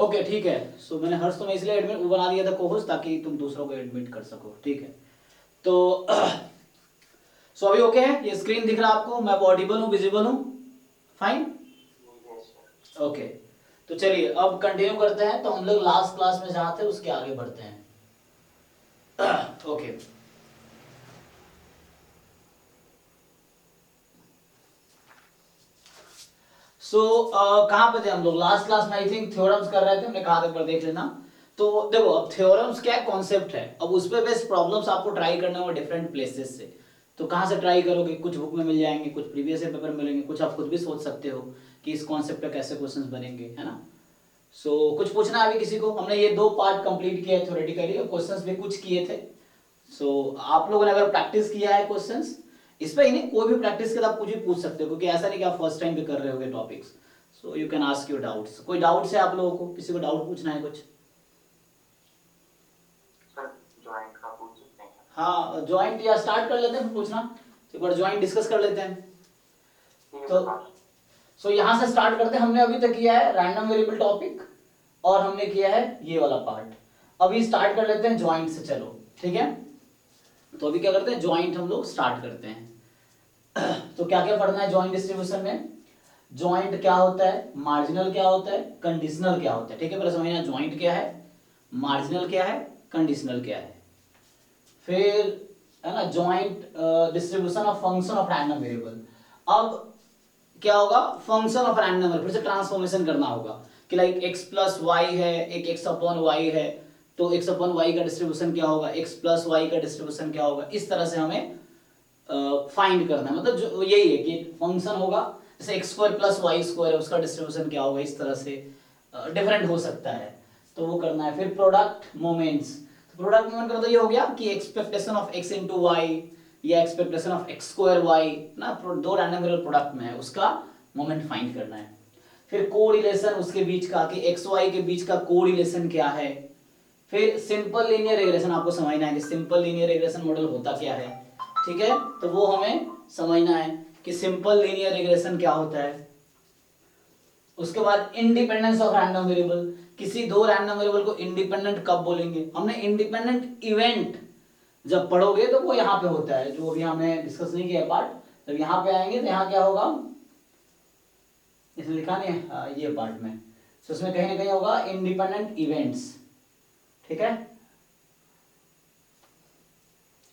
Okay ठीक है। सो मैंने हर्ष तुम्हें इसलिए एडमिट बना दिया था कोहोस्ट ताकि तुम दूसरों को एडमिट कर सको, ठीक है। तो सो अभी ओके है, ये स्क्रीन दिख रहा है आपको, मैं ऑडिबल हूँ, विजिबल हूँ, फाइन ओके। तो चलिए अब कंटिन्यू करते हैं। तो हम लोग लास्ट क्लास में जहाँ थे उसके आगे बढ़ते हैं। ओके सो कहाँ पे थे हम लोग लास्ट क्लास में? आई थिंक थ्योरम्स कर रहे थे, हमने कहा था एक बार देख लेना। तो देखो अब थ्योरम्स क्या कॉन्सेप्ट है, अब उस पे बेस्ड प्रॉब्लम्स आपको ट्राई करने होंगे डिफरेंट प्लेसेस से। तो कहाँ से ट्राई करोगे? कुछ बुक में मिल जाएंगे, कुछ प्रीवियस ईयर पेपर मिलेंगे, कुछ आप खुद भी सोच सकते हो कि इस कॉन्सेप्ट पे कैसे क्वेश्चंस बनेंगे, है ना। सो कुछ पूछना है अभी किसी को? हमने ये 2 पार्ट कंप्लीट किया है थ्योरेटिकली, और क्वेश्चंस भी कुछ किए थे। सो आप लोगों ने अगर प्रैक्टिस किया है क्वेश्चंस, इस पे ही नहीं, कोई भी प्रैक्टिस के आप कुछ भी पूछ सकते हो, क्योंकि ऐसा नहीं कि आप फर्स्ट टाइम पे कर रहे होगे topics. So you can ask your doubts. कोई डाउट्स है आप लोगों को? किसी को डाउट पूछना है कुछ? ज्वाइंट का पूछ सकते हैं? हाँ ज्वाइंट या स्टार्ट कर लेते हैं पूछना, तो एक बार ज्वाइंट डिस्कस कर लेते हैं। तो सो यहाँ से स्टार्ट करते हैं। हमने अभी तक किया है रैंडम वेरिएबल टॉपिक, और हमने किया है ये वाला पार्ट। अभी स्टार्ट कर लेते हैं ज्वाइंट से, चलो ठीक है। तो अभी क्या करते हैं, ज्वाइंट हम लोग स्टार्ट करते हैं। तो क्या क्या पढ़ना है ज्वाइंट डिस्ट्रीब्यूशन में? ज्वाइंट क्या होता है, मार्जिनल क्या होता है, कंडीशनल क्या होता है, ठीक है। पहले समझना ज्वाइंट क्या है, मार्जिनल क्या है, कंडीशनल क्या है। फिर है ना joint distribution of function of random variable. अब क्या होगा, फंक्शन ऑफ रैंडम वेरिएबल फिर से ट्रांसफॉर्मेशन करना होगा कि लाइक x प्लस वाई है, एक x अपॉन वाई है, तो x अपॉन वाई का डिस्ट्रीब्यूशन क्या होगा, x प्लस वाई का डिस्ट्रीब्यूशन क्या होगा। इस तरह से हमें फाइंड करना है। मतलब जो यही है कि फंक्शन होगा, जैसे x square plus y square है, उसका डिस्ट्रीब्यूशन क्या होगा, इस तरह से डिफरेंट हो सकता है, तो वो करना है। फिर प्रोडक्ट मोमेंट्स, प्रोडक्ट मोमेंट का मतलब ये हो गया कि expectation of x into Y या expectation of x square Y ना, दो रैंडम वेरिएबल प्रोडक्ट में है, उसका मोमेंट फाइंड करना है। फिर कोरिलेशन उसके बीच का, कि x y के बीच का कोरिलेशन क्या है। फिर सिंपल लीनियर रिग्रेशन आपको समझना है कि सिंपल लीनियर रिग्रेशन मॉडल होता क्या है, ठीक है। तो वो हमें समझना है कि सिंपल लीनियर रिग्रेशन क्या होता है। उसके बाद इंडिपेंडेंस ऑफ रैंडम वेरिएबल, किसी दो रैंडम वेरिएबल को इंडिपेंडेंट कब बोलेंगे। हमने इंडिपेंडेंट इवेंट जब पढ़ोगे तो वो यहाँ पे होता है, जो अभी हमने डिस्कस नहीं किया पार्ट। जब यहाँ पे आएंगे तो यहाँ क्या होगा, इसमें लिखा नहीं है ये पार्ट में, तो उसमें कहीं ना कहीं होगा इंडिपेंडेंट इवेंट्स, ठीक है।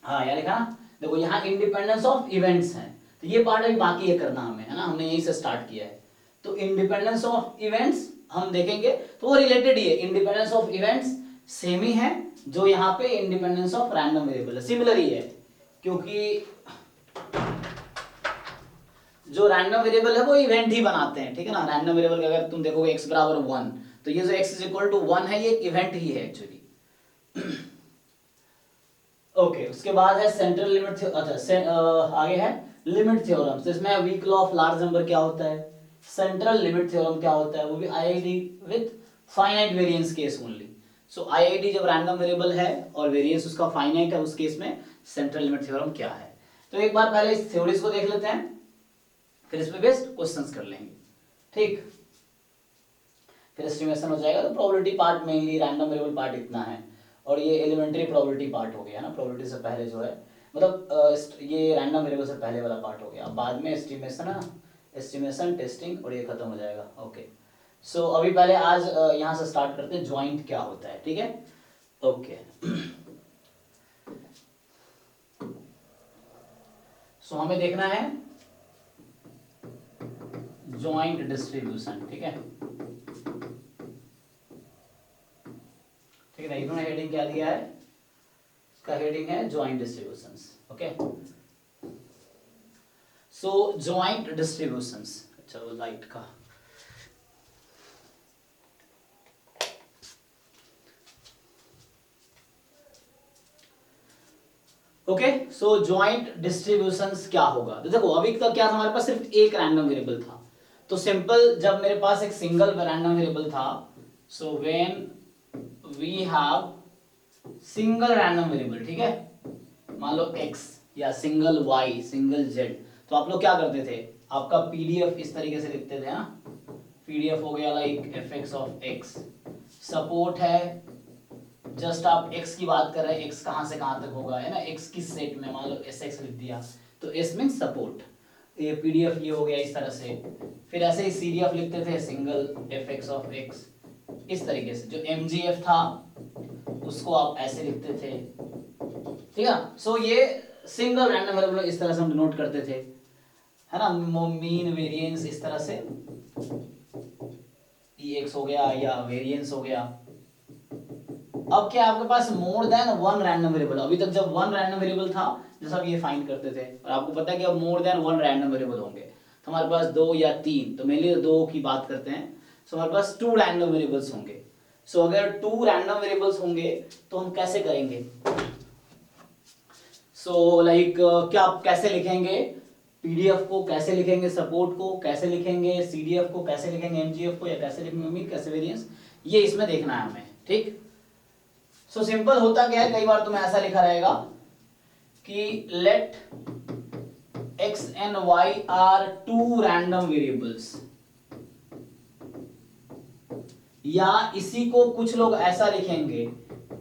हाँ यार लिखा, देखो यहाँ इंडिपेंडेंस ऑफ इवेंट्स है, तो ये पार्ट अभी बाकी है करना हमें, है ना, हमने यहीं से स्टार्ट किया है। तो इंडिपेंडेंस ऑफ इवेंट्स हम देखेंगे, तो वो रिलेटेड ही है। इंडिपेंडेंस ऑफ इवेंट्स सेम ही है जो यहाँ पे इंडिपेंडेंस ऑफ रैंडम वेरिएबल है, सिमिलर ही है, क्योंकि जो रैंडम वेरिएबल है वो इवेंट ही बनाते हैं, ठीक है ना। रैंडम वेरिएबल का अगर तुम देखोगे x बराबर 1, तो ये जो x इज इक्वल टू 1 है, ये एक इवेंट ही है एक्चुअली। ओके उसके बाद है सेंट्रल लिमिट, अच्छा आगे है लिमिट थ्योरम। तो इसमें weak law of large number क्या होता है, सेंट्रल लिमिट थ्योरम क्या होता है, वो भी IID with finite variance case only. So IID जब रैंडम वेरिएबल है और वेरिएंस उसका फाइनाइट है, उस केस में सेंट्रल लिमिट थ्योरम क्या है। तो एक बार पहले इस थ्योरीज को देख लेते हैं, फिर इस पे बेस्ड क्वेश्चंस कर लेंगे, ठीक। फिर एस्टिमेशन हो जाएगा। तो probability part mainly, random variable part इतना है, और ये एलिमेंट्री प्रोबेबिलिटी पार्ट हो गया ना, प्रोबेबिलिटी से पहले जो है, मतलब ये रैंडम वेरिएबल से पहले वाला पार्ट हो गया। बाद में एस्टिमेशन है ना, एस्टिमेशन, टेस्टिंग, और ये खत्म हो जाएगा। ओके सो अभी पहले आज यहाँ से स्टार्ट करते हैं, ज्वाइंट क्या होता है, ठीक है। ओके सो हमें देखना है ज्वाइंट डिस्ट्रीब्यूशन, ठीक है। ठीक है, इन्होंने हेडिंग क्या दिया है, इसका हेडिंग है ज्वाइंट डिस्ट्रीब्यूशंस, ओके। सो ज्वाइंट डिस्ट्रीब्यूशंस, चलो लाइट का, ओके। सो ज्वाइंट डिस्ट्रीब्यूशंस क्या होगा, तो देखो अभी तक क्या था, हमारे पास सिर्फ एक रैंडम वेरिएबल था। तो सिंपल, जब मेरे पास एक सिंगल रैंडम वेरिएबल था, so when we have single random variable, ठीक है, मान लो x या सिंगल y, सिंगल z, तो आप लोग क्या करते थे, आपका पीडीएफ इस तरीके से लिखते थे ना, पीडीएफ हो गया like fx of x, support है, जस्ट आप x की बात कर रहे हैं, x कहां से कहां तक होगा, है ना, x किस सेट में, मान लो sx लिख दिया तो s मींस सपोर्ट, ये pdf ये हो गया इस तरह से। फिर ऐसे ही cdf लिखते थे, सिंगल fx ऑफ x, इस तरीके से। जो mgf था उसको आप ऐसे लिखते थे, ठीक है। सो ये सिंगल रैंडम वेरिएबल इस तरह से हम डिनोट करते थे, है ना, मीन वेरिएंस इस तरह से, ex हो गया या वेरिएंस हो गया। अब क्या आपके पास more than one random variable, अभी तक जब वन रैंडम वेरिएबल था जैसा आप ये फाइंड करते थे, और आपको पता है कि अब मोर देन वन रैंडम वेरिएबल होंगे, तो हमारे पास दो या तीन, तो मेनली दो की बात करते हैं, सो हमारे पास टू रैंडम वेरिएबल्स होंगे। सो अगर टू रैंडम वेरिएबल्स होंगे तो हम कैसे करेंगे, सो लाइक क्या आप कैसे लिखेंगे, पीडीएफ को कैसे लिखेंगे, सपोर्ट को कैसे लिखेंगे, सीडीएफ को कैसे लिखेंगे, एमजीएफ को, या कैसे लिखेंगे मीन, कैसे वेरिएंस, ये इसमें देखना है हमें, ठीक। सो सिंपल होता क्या है, कई बार तुम्हें ऐसा लिखा रहेगा कि let x and y are two random variables, या इसी को कुछ लोग ऐसा लिखेंगे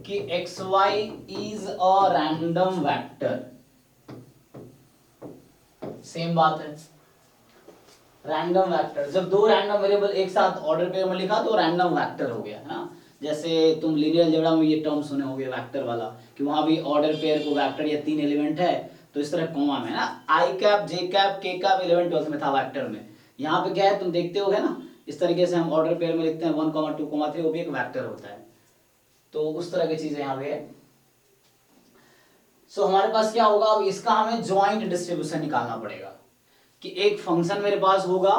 कि xy is a random vector, same बात है, रैंडम वेक्टर। जब दो रैंडम वेरिएबल एक साथ ऑर्डर पेयर में लिखा तो रैंडम वेक्टर हो गया, है ना। जैसे तुम लीनियर अलजेब्रा में ये टर्म सुने होंगे वेक्टर वाला, कि वहां भी ऑर्डर पेयर को वेक्टर या तीन एलिमेंट है, तो इस तरह कॉमा में ना आई कैप जे कैप के कैप 11 12 में था वेक्टर में। यहाँ पे क्या है तुम देखते होगे ना, इस तरीके से हम ऑर्डर पेयर में लिखते हैं 1, 2, 3, वो भी एक वेक्टर होता है, तो उस तरह की चीजें यहाँ पे है। सो हमारे पास क्या होगा, अब इसका हमें ज्वाइंट डिस्ट्रीब्यूशन निकालना पड़ेगा, कि एक फंक्शन मेरे पास होगा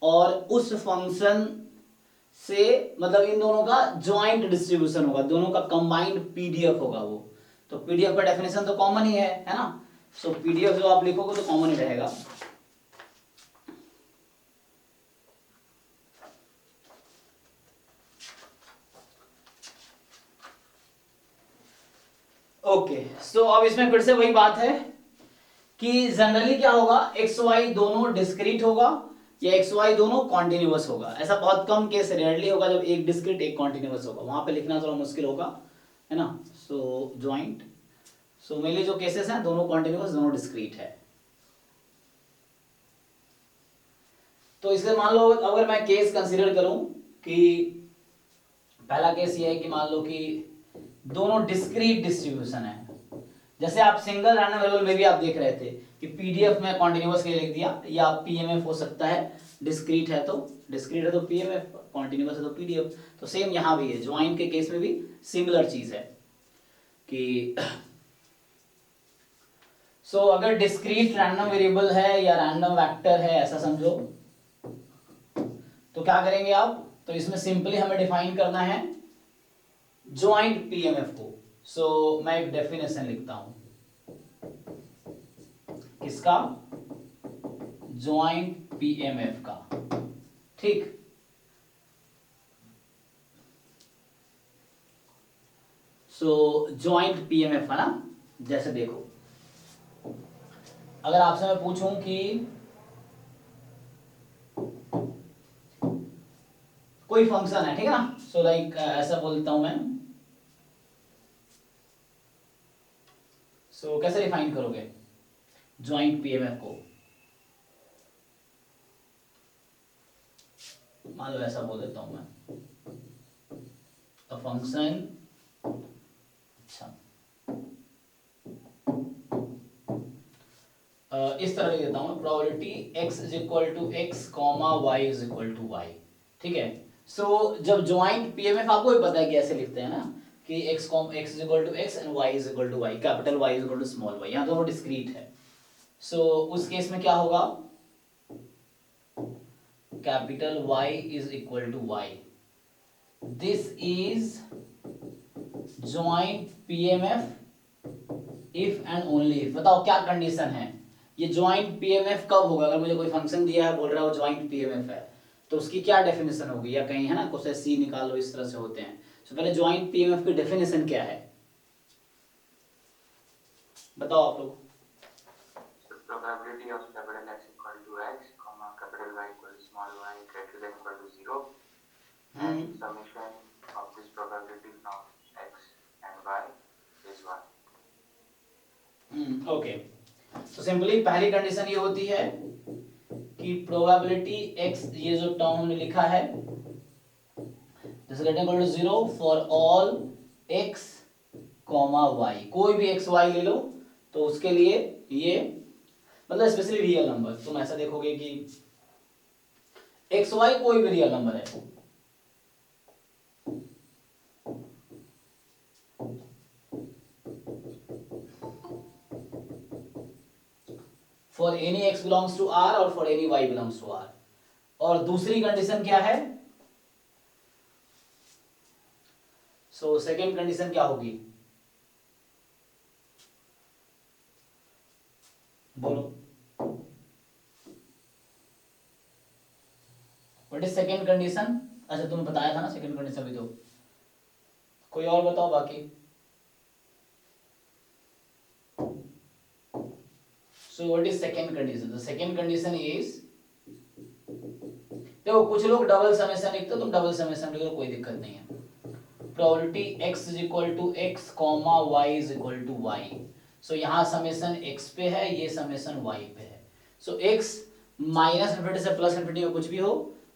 और उस फंक्शन से मतलब इन दोनों का ज्वाइंट डिस्ट्रीब्यूशन होगा, दोनों का कंबाइंड पीडीएफ होगा वो। तो पीडीएफ का डेफिनेशन तो कॉमन ही है ना। सो पीडीएफ जो आप लिखोगे तो कॉमन ही रहेगा। ओके, सो अब इसमें फिर से वही बात है कि जनरली क्या होगा, एक्स वाई दोनों डिस्क्रीट होगा या एक्स वाई दोनों कॉन्टिन्यूअस होगा। ऐसा बहुत कम केस, रेयरली होगा जब एक डिस्क्रीट एक कॉन्टिन्यूअस होगा, वहां पे लिखना थोड़ा मुश्किल होगा, है ना। सो ज्वाइंट, सो मेनली जो केसेस हैं दोनों कॉन्टिन्यूअस दोनों डिस्क्रीट है। तो इसलिए मान लो अगर मैं केस कंसीडर करूं कि पहला केस ये है कि मान लो कि दोनों डिस्क्रीट डिस्ट्रीब्यूशन है, जैसे आप सिंगल रैंडम वेरिएबल में भी आप देख रहे थे कि पीडीएफ में कॉन्टिन्यूअस के लिए लिख दिया, या पीएमएफ हो सकता है, डिस्क्रीट है तो पीएमएफ, कॉन्टिन्यूअस है तो पीडीएफ। तो सेम यहां भी है, ज्वाइन के केस में भी सिमिलर चीज है कि अगर डिस्क्रीट रैंडम वेरिएबल है या रैंडम वेक्टर है ऐसा समझो, तो क्या करेंगे आप, तो इसमें सिंपली हमें डिफाइन करना है ज्वाइंट पीएमएफ को। सो मैं एक डेफिनेशन लिखता हूं किसका, ज्वाइंट पीएमएफ का, ठीक। सो ज्वाइंट पीएमएफ है ना, जैसे देखो अगर आपसे मैं पूछूं कि कोई फंक्शन है, ठीक है ना, सो लाइक ऐसा बोलता हूं मैं, सो कैसे डिफाइन करोगे ज्वाइंट पीएमएफ को, मान लो ऐसा बोल देता हूं मैं, अ फंक्शन, अच्छा इस तरह लिख देता हूं, probability x is equal to x comma y is equal to y, ठीक है। सो जब ज्वाइंट पीएमएफ आपको भी पता है कैसे लिखते हैं ना, कि x is equal to x and y is equal to y, capital Y is equal to small y, यहां दोनों डिस्क्रीट है। सो उस केस में क्या होगा, capital Y is equal to y, this is joint PMF if and only if. बताओ क्या condition है, ये ज्वाइंट पीएमएफ कब होगा, अगर मुझे कोई फंक्शन दिया है बोल रहा है वो ज्वाइंट पीएमएफ है, तो उसकी क्या डेफिनेशन होगी, या कहीं है ना कुछ सी निकाल लो, इस तरह से होते हैं। तो पहले ज्वाइंट पीएमएफ की डेफिनेशन क्या है, बताओ आप लोग। Probability of capital X equal to X, comma capital Y equal to small y greater than equal to 0, and summation probability of x and y is 1. Okay, तो सिंपली पहली condition ये होती है कि प्रोबेबिलिटी x, ये जो term हमने लिखा है, this is equal to 0 for all x, y, कोई भी x y ले लो तो उसके लिए ये मतलब स्पेशली रियल नंबर, तुम ऐसा देखोगे कि एक्स वाई कोई भी रियल नंबर है, for any X belongs to R और for any Y belongs to R. और दूसरी कंडीशन क्या है? सो सेकेंड कंडीशन क्या होगी, बोलो, व्हाट इज सेकेंड कंडीशन? अच्छा तुमने बताया था ना सेकेंड कंडीशन भी, तो कोई और बताओ बाकी। So what is second condition? The second condition is, देखो कुछ लोग डबल समेशन लिखते हो, तुम डबल समेशन लिखो, कोई दिक्कत नहीं है। Probability x is equal to x comma y is equal to y। So यहाँ समेशन x पे है, ये समेशन y पे है। सो x माइनस इन्फिनिटी से प्लस इन्फिनिटी में कुछ भी हो,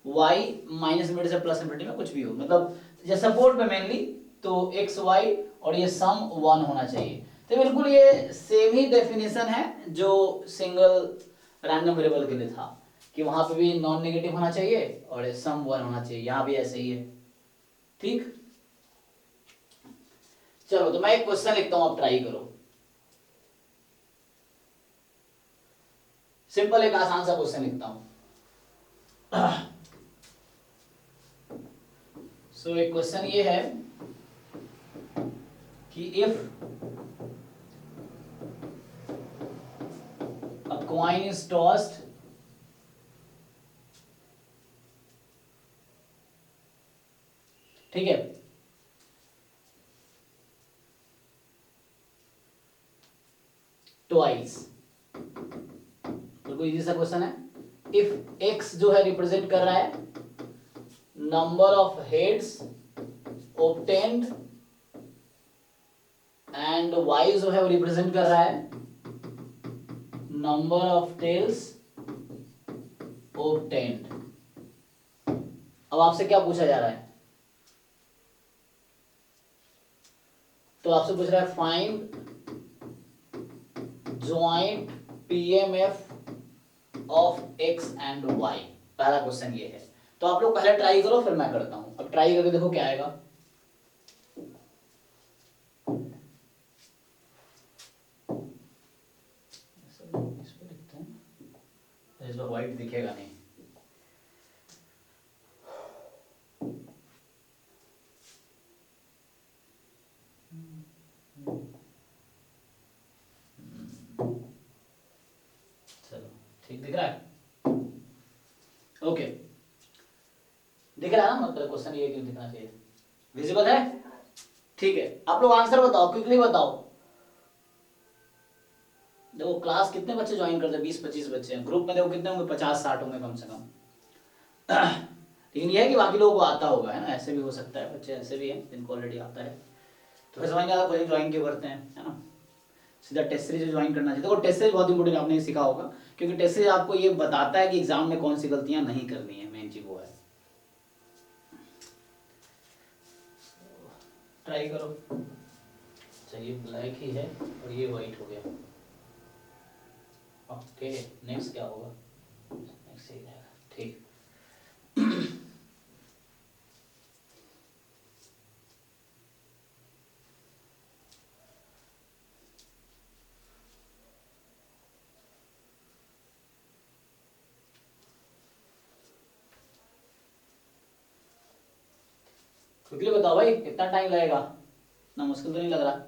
y माइनस इन्फिनिटी से प्लस इन्फिनिटी में कुछ भी हो, मतलब ये सपोर्ट पे मेनली, तो x y और ये सम 1 होना चाहिए। तो बिल्कुल ये सेम ही डेफिनेशन है जो सिंगल रैंडम वेरिएबल के लिए था, कि वहां पे भी नॉन नेगेटिव होना चाहिए और सम 1 होना चाहिए, यहाँ भी ऐसे ही है। ठीक, चलो तो मैं एक क्वेश्चन लिखता हूं, आप ट्राई करो। सिंपल एक आसान सा क्वेश्चन लिखता हूं। सो एक क्वेश्चन ये है कि if a coin is tossed ठीक है, ट्वाइस, बिल्कुल इजी सा क्वेश्चन है। इफ x जो है रिप्रेजेंट कर रहा है number of heads obtained and y जो है वो रिप्रेजेंट कर रहा है नंबर ऑफ टेल्स obtained। अब आपसे क्या पूछा जा रहा है? तो आपसे पूछ रहा है find joint PMF of x and y। पहला क्वेश्चन ये है, तो आप लोग पहले ट्राई करो, फिर मैं करता हूं। अब ट्राई करके देखो क्या आएगा। इसको लिखते हैं, इस बार व्हाइट दिखेगा नहीं। चलो ठीक दिख रहा है, ओके दिख रहा है ना, मतलब क्वेश्चन ये क्यों दिखना चाहिए, विजिबल है? ठीक है, आप लोग आंसर बताओ, क्विकली बताओ। देखो क्लास कितने बच्चे ज्वाइन करते हैं, 20-25 बच्चे हैं ग्रुप में, देखो कितने होंगे, 50-60 होंगे कम से कम। लेकिन ये है कि बाकी लोगों को आता होगा, है ना, ऐसे भी हो सकता है, बच्चे ऐसे भी हैं जिनको ऑलरेडी आता है, तो फिर समझ में आता कोई ज्वाइन क्यों करते हैं, है ना। सीधा टेस्ट सीरीज ज्वाइन करना चाहिए। देखो टेस्ट सीरीज बहुत इंपॉर्टेंट, आपने ये सीखा होगा, क्योंकि टेस्ट सीरीज आपको ये बताता है कि एग्जाम में कौन सी गलतियां नहीं करनी है, मेन चीज वो है। ट्राई करो। चाहिए ब्लैक ही है और ये वाइट हो गया, ओके नेक्स्ट क्या होगा, नेक्स्ट सही रहेगा, ठीक। क्विकली बताओ भाई, कितना टाइम लगेगा, ना मुश्किल तो नहीं लग रहा।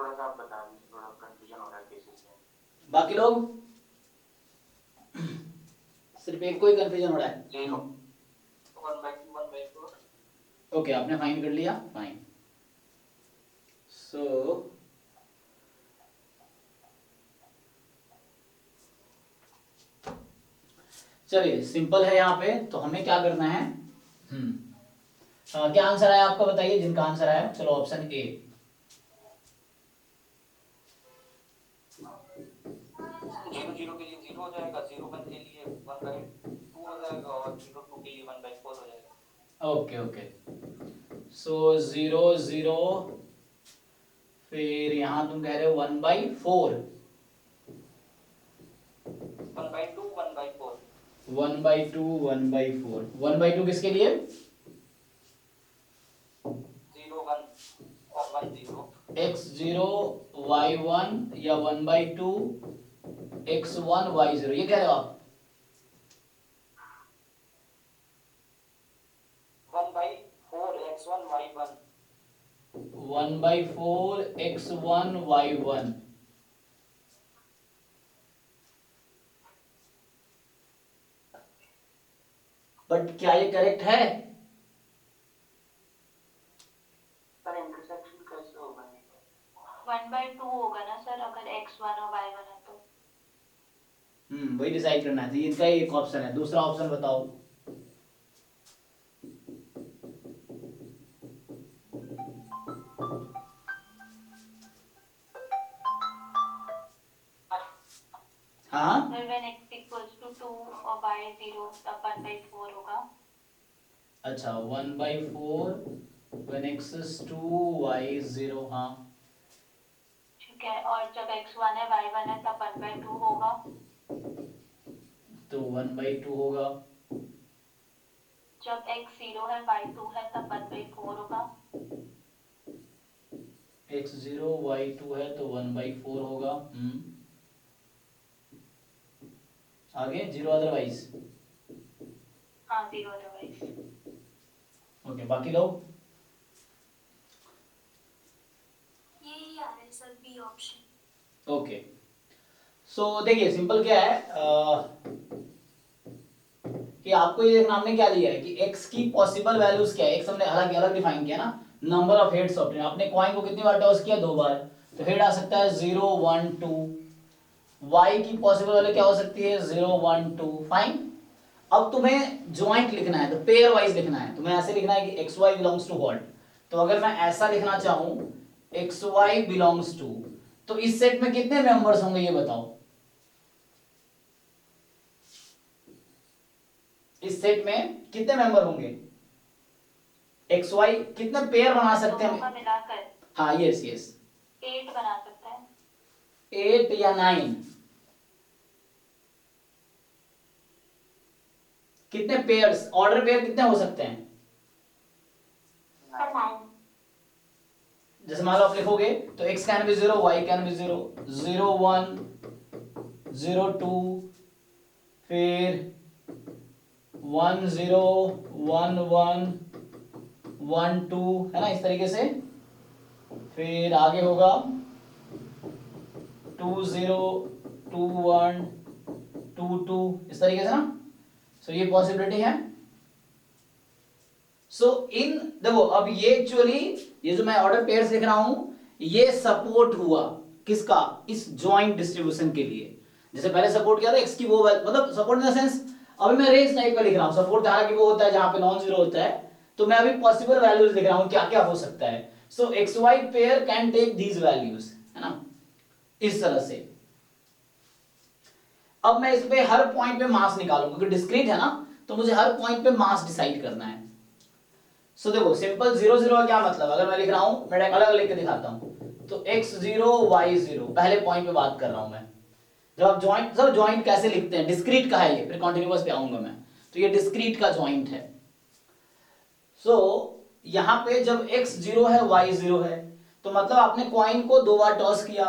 थोड़ा सा आप बता दीजिए, थोड़ा कंफ्यूजन हो रहा है केसेस में। बाकी लोग सिर्फ एक कोई कंफ्यूजन हो रहा है? 0 1/2 1/4। ओके, आपने फाइन कर लिया, फाइन। सो चलिए सिंपल है यहाँ पे, तो हमें क्या करना है? क्या आंसर है आपका, बताइए जिनका आंसर है। चलो ऑप्शन ए। 0 के लिए 0 हो जाएगा, 0 1 के लिए 1/2 हो जाएगा और 0 2 के लिए 1/4 हो जाएगा। ओके ओके, सो 0 0, फिर यहाँ तुम कह रहे हो 1/4। 1/2 1/4। 1/2 1/4, 1/2 किसके लिए? 0 1 और 1 0। x0 y1 या 1/2 x1 y0, ये कह रहे हो आप? 1/4 x1 y1। 1/4 x1 y1। But क्या ये करेक्ट है? सर इंटरसेक्शन कैसे होगा? 1/2 होगा ना सर, अगर x1 और y1 है तो। वही डिसाइड करना है। इनका ही एक ऑप्शन है, दूसरा ऑप्शन बताओ। हाँ फिर when x equals to 2 और y 0 तब 1/4 होगा। अच्छा, 1/4 when x is 2 y is 0। हाँ ठीक है, और जब x1 है y1 है तब 1/2 होगा। तो 1/2 होगा। जब x 0 है y2 है तब 1/4 होगा। x0 y2 है तो 1/4 होगा। आगे 0 अदरवाइज। हाँ 0 अदरवाइज। ओके, बाकी लोग? यही आ रहा है सर, बी ऑप्शन। ओके, सो देखिए सिंपल क्या है कि आपको ये देखना, हमने क्या लिया है कि x की पॉसिबल वैल्यूज क्या है। x हमने अलग अलग डिफाइन किया ना, नंबर ऑफ हेड्स ऑफ। आपने कॉइन को कितनी बार टॉस किया? 2 बार, तो हेड आ सकता है 0 1 2। y की पॉसिबल वैल्यू क्या हो सकती है? 0 1 2। फाइन। अब तुम्हें ज्वाइंट लिखना है, तो पेयर वाइज लिखना है। तुम्हें ऐसे लिखना है कि xy बिलोंग्स टू व्हाट। तो अगर मैं ऐसा लिखना चाहूं xy बिलोंग्स टू, तो इस सेट में कितने मेंबर्स होंगे ये बताओ? इस सेट में कितने मेंबर होंगे? xy कितने पेयर बना सकते हैं? मिलाकर हाँ यस यस, 8 बना सकते हैं। 8 या 9? कितने पेयर्स, ऑर्डर पेयर कितने हो सकते हैं? 9। जैसे मान लो आप लिखोगे तो x can be 0, y can be 0, 0 1 0 2, फिर 1 0 1 1 1 2, है ना, इस तरीके से। फिर आगे होगा 2 0 2 1 2 2, इस तरीके से ना। सो ये पॉसिबिलिटी है। सो इन देखो, अब ये एक्चुअली ये जो मैं ऑर्डर पेयर्स लिख रहा हूं, ये सपोर्ट हुआ किसका? इस जॉइंट डिस्ट्रीब्यूशन के लिए। जैसे पहले सपोर्ट किया था x की वो मतलब सपोर्ट इन द सेंस, अभी मैं रेंज टाइप का लिख रहा हूं। सपोर्ट हालांकि वो होता है जहां पे नॉन जीरो होता है, तो मैं अभी पॉसिबल वैल्यूज लिख रहा हूं क्या क्या हो सकता है। So xy pair can take these values, है ना, इस तरह से। अब मैं इस पे हर पॉइंट पे मास निकालूंगा, क्योंकि डिस्क्रीट है ना, तो मुझे हर पॉइंट पे मास डिसाइड करना है। सो देखो सिंपल 0 0 का क्या मतलब, अगर मैं लिख रहा हूं, मैं अलग अलग लिख के दिखाता हूं। तो x0 y0 पहले पॉइंट पे बात कर रहा हूं मैं। जब आप जॉइंट, सब जॉइंट कैसे लिखते हैं, डिस्क्रीट का है ये, फिर कॉन्टिन्यूअस पे आऊंगा मैं। तो ये डिस्क्रीट का जॉइंट है। सो यहां पे जब x0 है y0 है, तो मतलब आपने कॉइन को 2 बार टॉस किया।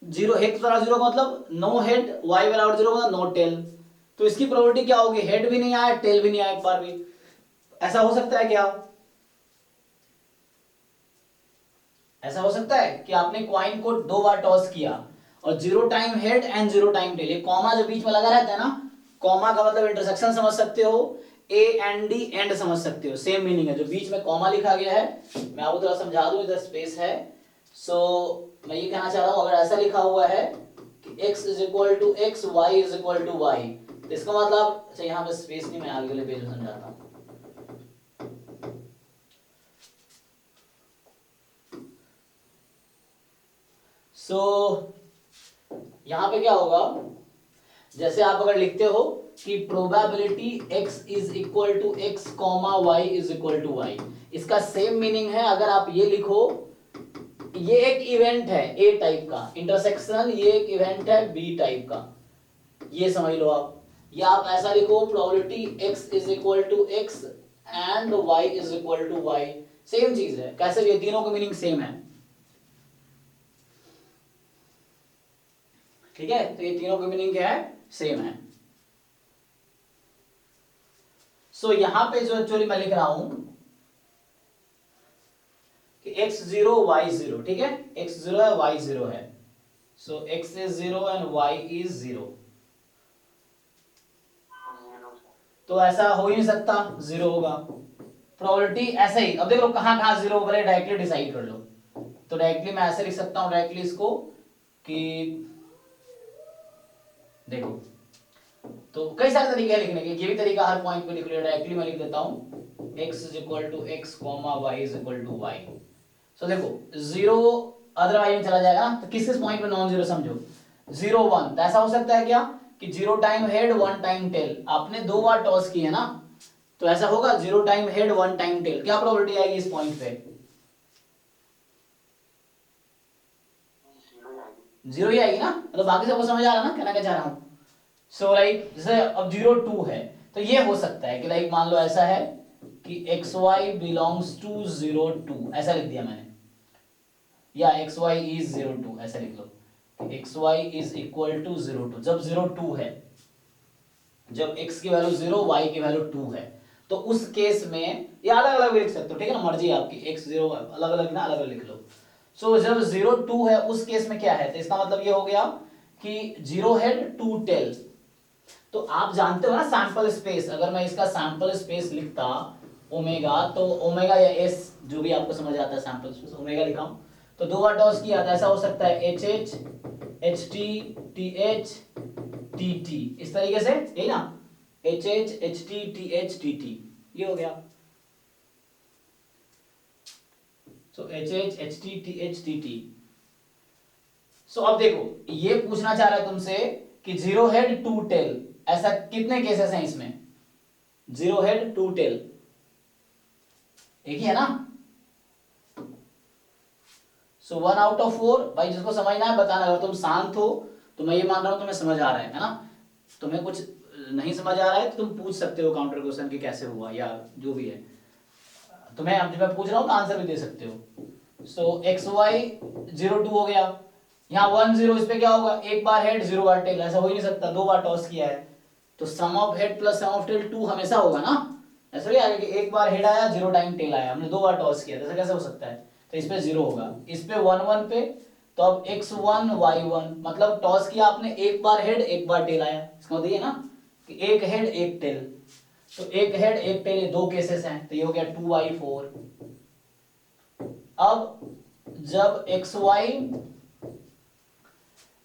0 x वाला 0 का मतलब नो हेड, y वाला 0 का नो टेल। तो इसकी प्रोबेबिलिटी क्या होगी? हेड भी नहीं आया, टेल भी नहीं आया एक बार भी। ऐसा हो सकता है क्या? ऐसा हो सकता है कि आपने कॉइन को 2 बार टॉस किया और 0 time head and 0 time tail, ये कॉमा जो बीच में लगा रहता है ना, कॉमा का मतलब इंटरसेक्शन समझ सकते हो, ए एंड डी एंड समझ सकते हो, सेम मीनिंग है। जो बीच में कॉमा लिखा गया है, मैं आपको थोड़ा समझा दूं, इधर स्पेस है। सो मैं ये कहना चाह रहा हूं, अगर ऐसा लिखा हुआ है कि x is equal to x, y is equal to y, तो इसका मतलब, अच्छा यहाँ पे स्पेस नहीं, मैं आगे वाले पेज में समझाता हूँ। सो यहां पे क्या होगा, जैसे आप अगर लिखते हो कि probability x is equal to x comma y is equal to y, इसका सेम मीनिंग है अगर आप ये लिखो, ये एक इवेंट है A टाइप का, इंटरसेक्शन ये एक इवेंट है B टाइप का, ये समझ लो आप। या आप ऐसा लिखो probability x is equal to x and y is equal to y, same चीज है। कैसे, ये तीनों का मीनिंग सेम है, ठीक है। तो ये तीनों का मीनिंग क्या है, सेम है। सो यहां पे जो एक्चुअली मैं लिख रहा हूं कि x0 y0, ठीक है, x0 है y0 है, सो x is 0 and y is 0, तो ऐसा हो ही नहीं सकता, 0 होगा। प्रोबेबिलिटी ऐसे ही, अब देखो कहां कहां 0 होगा, डायरेक्टली डिसाइड कर लो। तो डायरेक्टली मैं ऐसे लिख सकता हूं, डायरेक्टली इसको कि देखो, तो कई सारे तरीके हैं लिखने के, ये भी तरीका हर पॉइंट पे लिख लिया, डायरेक्टली मैं लिख देता हूं x is equal to x comma y is equal to y। So देखो 0 अदरवाइज में चला जाएगा ना, तो किस किस पॉइंट पे नॉन जीरो समझो, 0 1, तो ऐसा हो सकता है क्या कि 0 टाइम हेड 1 टाइम टेल, आपने 2 बार टॉस किए ना, तो ऐसा होगा 0 टाइम हेड 1 टाइम टेल, क्या प्रोबेबिलिटी आएगी इस पॉइंट पे, 0 ही आएगी ना, मतलब बाकी सबको समझ आ रहा है ना कहना क्या चाह रहा हूं। सो लाइक जैसे अब 0 2 है, तो ये हो सकता है कि लाइक मान लो ऐसा है कि xy बिलोंग्स टू 0 2, ऐसा लिख दिया मैंने, या xy इज 0 2, ऐसा लिख लो कि xy इज इक्वल टू 0 2, जब 0 2 है, जब x की वैल्यू 0 y की वैल्यू 2 है, तो उस केस में ये अलग अलग लिख सकते हो, ठीक है ना, मर्जी आपकी, x 0 अलग अलग ना, अलग अलग लिख लो। सो जब 0 2 है उस केस में क्या है, तो इसका मतलब ये हो गया कि 0 हेड 2 टेल, तो आप जानते हो ना सैंपल स्पेस, अगर मैं इसका सैंपल स्पेस लिखता ओमेगा, तो ओमेगा या एस जो भी आपको समझ आता है, सैंपल स्पेस ओमेगा लिखा हूं, तो 2 बार टॉस किया, तो ऐसा हो सकता है H H H T T H T T, इस तरीके से, यही ना, H H T T H T T, ये हो गया। So H H T T H T T. So अब देखो ये पूछना चाह रहा है तुमसे कि 0 हेड 2 टेल, ऐसा कितने केसेस हैं इसमें, 0 हेड 2 टेल, एक ही है ना। सो 1 आउट ऑफ 4, भाई जिसको समझना है बताना, अगर तुम शांत हो तो मैं ये मान रहा हूं तुम्हें समझ आ रहा है ना, तुम्हें कुछ नहीं समझ आ रहा है तो तुम पूछ सकते हो काउंटर क्वेश्चन कि कैसे हुआ या जो भी है, तुम्हें अब जब मैं पूछ रहा हूं तो आंसर भी दे सकते हो। सो एक्स वाई 0 2 हो गया, यहाँ 1 0, इस पे क्या होगा, एक बार हेड 0 बार टेल, ऐसा हो ही नहीं सकता, 2 बार टॉस किया है, तो sum of head plus sum of tail 2 हमेशा होगा ना, ऐसा नहीं आएगा कि एक बार हेड आया 0 टाइम टेल आया, हमने 2 बार टॉस किया, ऐसा कैसे हो सकता है, तो इस पे 0 होगा, इस पे 1 1 पे, तो अब x1 y1, मतलब टॉस किया आपने, एक बार हेड एक बार टेल आया, इसका मतलब ये ना कि एक हेड एक टेल, तो एक हेड एक टेल, ये 2 केसेस हैं, तो ये हो गया 2y4। अब जब xy,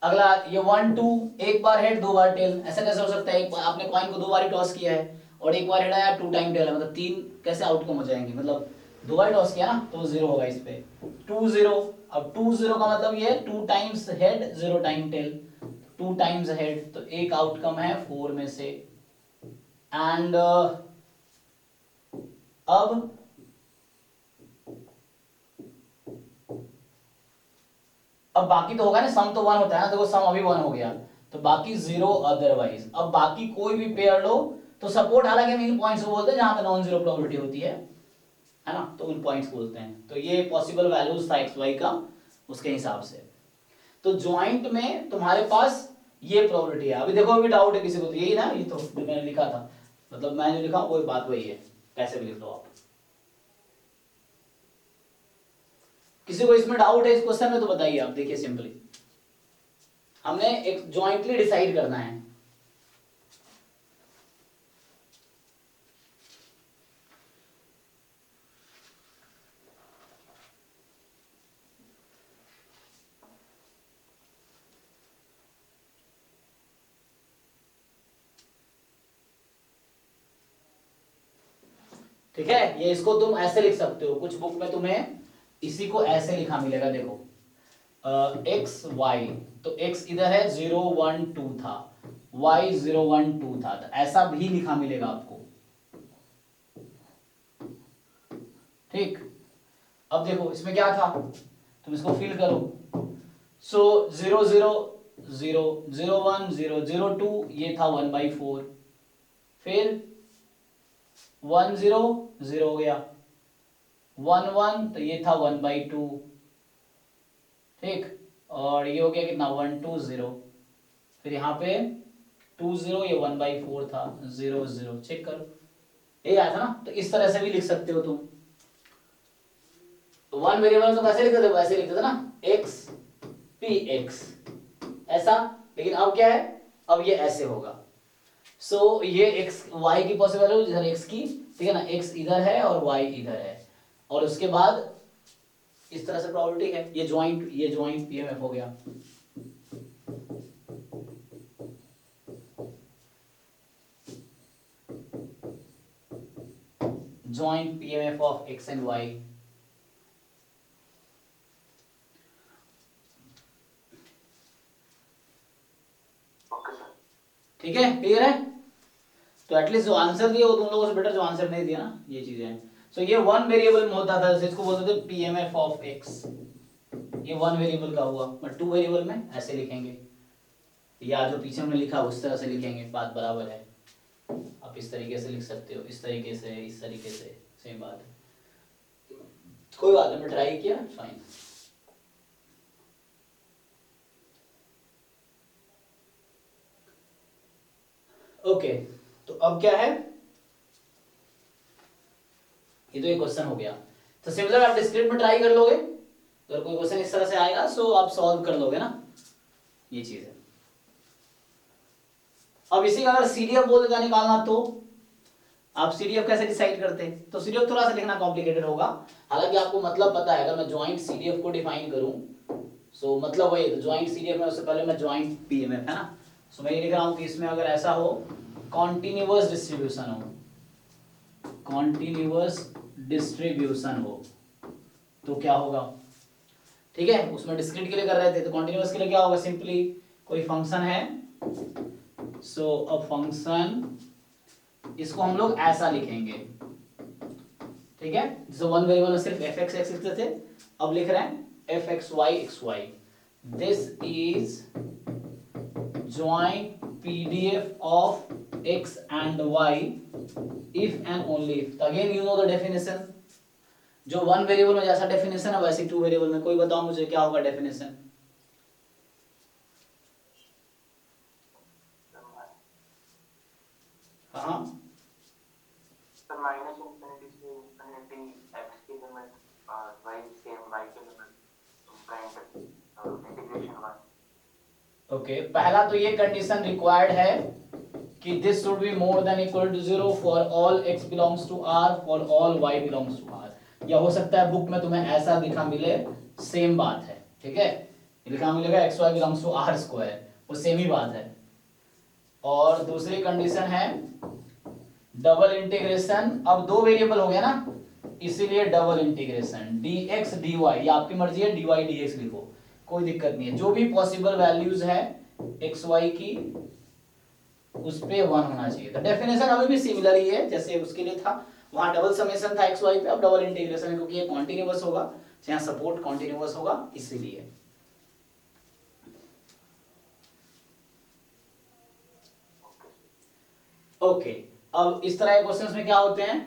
अगला ये 1 2, एक बार हेड 2 बार टेल, ऐसा कैसे हो सकता है, एक बार आपने कॉइन को 2 बार ही टॉस किया है और एक बार हेड आया 2 टाइम टेल है, मतलब 3 कैसे आउटकम हो जाएंगे, मतलब 2 बार टॉस किया ना, तो 0 होगा इस पे 2 0। अब 2 0 का मतलब ये 2 times head 0 time tail, 2 times head, तो एक आउटकम है 4 में से। एंड अब बाकी तो होगा ना, सम तो 1 होता है ना, देखो सम अभी 1 हो गया, तो बाकी 0 अदरवाइज। अब बाकी कोई भी पेयर लो तो सपोर्ट, हालांकि हम इन पॉइंट्स को बोलते हैं जहां पे नॉन जीरो प्रोबेबिलिटी होती है ना, तो उन पॉइंट्स बोलते हैं। तो ये पॉसिबल वैल्यूज था एक्स वाई का, उसके हिसाब से। तो ज्वाइंट में तुम्हारे पास ये प्रोबेबिलिटी है। अभी देखो अभी डाउट है किसी को, तो यही ना, ये तो जो मैंने लिखा था, मतलब मैंने जो लिखा वो बात वही है, कैसे भी लिख लो आप। किसी को इसमें डाउट है इस क्वेश्चन में तो बताइए आप। देखिए सिंपली हमने एक जॉइंटली डिसाइड करना है। ठीक है, ये इसको तुम ऐसे लिख सकते हो, कुछ बुक में तुम्हें इसी को ऐसे लिखा मिलेगा। देखो एक्स वाई, तो एक्स इधर है 0 1 2 था, y 0 1 2 था, तो ऐसा भी लिखा मिलेगा आपको। ठीक, अब देखो इसमें क्या था, तुम इसको फिल करो। सो 0 0 0 0 1 0 0 2 ये था 1/4, फिर 1 0 0 हो गया, 1 1 तो ये था 1/2, ठीक, और ये हो गया कितना 1 2 0, फिर यहाँ पे 2 0 ये 1/4 था, 0 0, चेक करो ये आया था ना। तो इस तरह से भी लिख सकते हो तुम। तो वन वेरिएबल तो कैसे लिखते थे, वैसे लिखते थे ना, x px ऐसा, लेकिन अब क्या है, अब ये ऐसे होगा। सो ये x y की पॉसिबल है इधर x की, ठीक है ना, x इधर है और y इधर है, और उसके बाद इस तरह से प्रोबेबिलिटी है, ये ज्वाइंट पीएमएफ हो गया। Joint PMF of x and y। ठीक है, क्लियर है। तो एटलीस्ट जो आंसर दिया वो तुम लोगों से बेटर जो आंसर नहीं दिया ना, ये चीजें हैं। सो ये वन वेरिएबल में होता था, जैसे इसको बोलते थे पीएमएफ ऑफ एक्स, ये वन वेरिएबल का हुआ। बट टू वेरिएबल में ऐसे लिखेंगे, या जो पीछे हमने लिखा उस तरह से लिखेंगे, बात बराबर है। आप इस तरीके से लिख सकते हो, इस तरीके से, इस तरीके से, सेम बात है, कोई बात नहीं, मैं ट्राई किया, फाइन। ओके, तो अब क्या है, ये तो एक क्वेश्चन हो गया। तो सिमिलर आप डिस्क्रिप्ट में ट्राई कर लोगे, अगर कोई क्वेश्चन इस तरह से आएगा सो आप सॉल्व कर लोगे ना, ये चीज है। अब इसी का अगर सीडीएफ बोल देता निकालना, तो आप सीडीएफ कैसे डिसाइड करते, तो सीडीएफ थोड़ा सा लिखना कॉम्प्लिकेटेड होगा, हालांकि आपको मतलब पता है। अगर मैं ज्वाइंट सीडीएफ को डिफाइन करूं, सो मतलब वही, तो ज्वाइंट सीडीएफ में उससे पहले मैं ज्वाइंट पीएमएफ है ना, सो मैं ये लिख रहा हूं कि इसमें अगर ऐसा हो, कॉन्टिन्यूअस डिस्ट्रीब्यूशन हो, कॉन्टिन्यूअस डिस्ट्रीब्यूशन हो, तो क्या होगा, ठीक है। उसमें डिस्क्रीट के लिए कर रहे थे, तो कॉन्टिन्यूअस के लिए क्या होगा, सिंपली कोई फंक्शन है, सो अ फंक्शन, इसको हम लोग ऐसा लिखेंगे, ठीक है। जैसे वन वेरिएबल में सिर्फ एफ एक्स एक्स लिखते थे, अब लिख रहे हैं F X Y X Y. This is joint PDF of x and y if and only if। Again you know the definition, जो वन वेरिएबल में जैसा डेफिनेशन है वैसे टू वेरिएबल में। कोई बताओ मुझे क्या होगा डेफिनेशन। हाँ, माइनस इंफिनिटी से इंफिनिटी x की लिमिट और y सेम y की लिमिट इंटीग्रेशन 1। ओके, पहला तो ये कंडीशन रिक्वायर्ड है कि this should be more than equal to 0 for all x belongs to r for all y belongs to r। या हो सकता है बुक में तुम्हें ऐसा दिखा मिले, सेम बात है, ठीक है, लिखा मिलेगा X Y belongs to R square, वो सेम ही बात है। और दूसरी कंडीशन है डबल इंटीग्रेशन, अब दो वेरिएबल हो गया ना, इसीलिए डबल इंटीग्रेशन dx dy, ये आपकी मर्जी है, dy dx लिखो, कोई दिक्कत नहीं है। जो भी पॉसिबल वैल्यूज है एक्स वाई की उस पे 1 होना चाहिए। तो डेफिनेशन अभी भी सिमिलर ही है जैसे उसके लिए था, वहां डबल समेशन था एक्स वाई पे, अब डबल इंटीग्रेशन है, क्योंकि ये कॉन्टिन्यूअस होगा, यहाँ सपोर्ट कॉन्टिन्यूअस होगा इसीलिए। ओके, अब इस तरह के क्वेश्चंस में क्या होते हैं,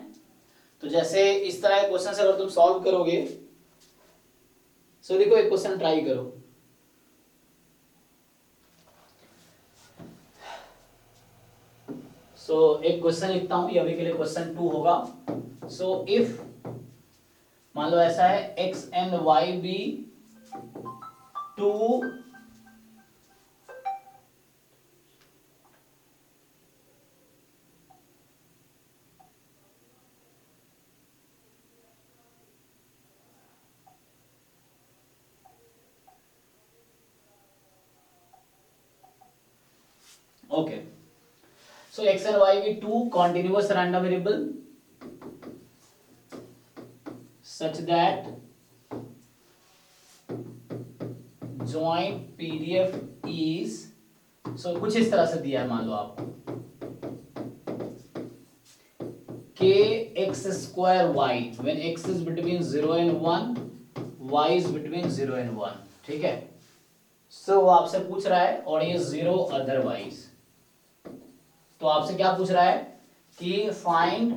तो जैसे इस तरह के क्वेश्चंस अगर तुम सॉल्व करोगे, सो देखो एक क्वेश्चन ट्राई करो। सो एक क्वेश्चन लिखता हूं, ये अभी के लिए क्वेश्चन 2 होगा। सो इफ मान लो ऐसा है x एंड y भी to okay, so x and y be two continuous random variable such that joint PDF is, so कुछ इस तरह से दिया है, मान लो आपको k x square y when x is between 0 and 1, y is between 0 and 1, ठीक है। सो वो आपसे पूछ रहा है और ये 0 अदरवाइज, तो आपसे क्या पूछ रहा है कि find